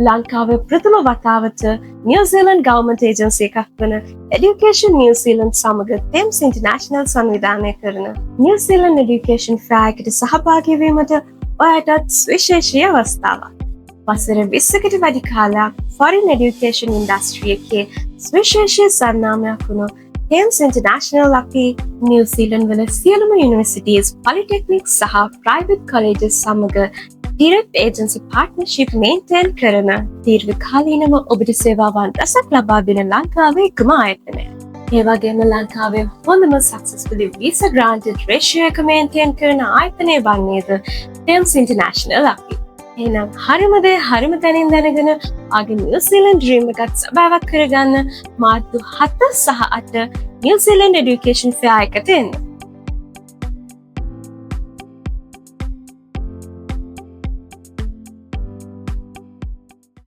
ලංකාවේ ප්‍රථම වතාවට නිව්සීලන්ඩ් ගවර්න්මන්ට් ඒජන්සි එකක් වන එඩියුකේෂන් නිව්සීලන්ඩ් සමග තෙම්ස් ඉන්ටර්නැෂනල් සංවිධානය කරන නිව්සීලන්ඩ් එඩියුකේෂන් ෆෙයාර් එකට සහභාගී වීමට ඔයාටත් විශේෂී අවස්ථාවක්. වසර 20කට වැඩි කාලයක් ෆොරින් එඩියුකේෂන් ඉන්ඩස්ට්‍රි එකේ විශේෂී සන්නාමයක් වුණු තෙම්ස් ඉන්ටර්නැෂනල් අපි නිව්සීලන්ඩ් වල සියලුම යුනිවර්සිටිස්, පොලිටෙක්නික් සහ ප්‍රයිවට් කොලෙජස් සමග ඩිරෙක්ට් ඒජන්සි පාර්ට්නර්ෂිප් මේන්ටේන් කරන දීර්ඝකාලීනව ඔබට සේවාවන් රසක් ලබා දෙන ලංකාවේ එකම ආයතනය. ඒ වගේම ලංකාවේ හොඳම සක්සස්ෆුලි වීසා ග්‍රාන්ටඩ් රේෂියෝ එක මේන්ටේන් කරන ආයතනය වන්නේද තෙම්ස් ඉන්ටර්නැෂනල් අපි. එහෙනම් හරිම දේ හරිම තැනින් දැනගෙන ආගේ නිව්සීලන්ඩ් ඩ්‍රීම් එකත් සබාවක් කරගන්න මාර්තු 7 සහ 8 නිව්සීලන්ඩ් එඩියුකේෂන් ෆෙයාර් එකට එන්න.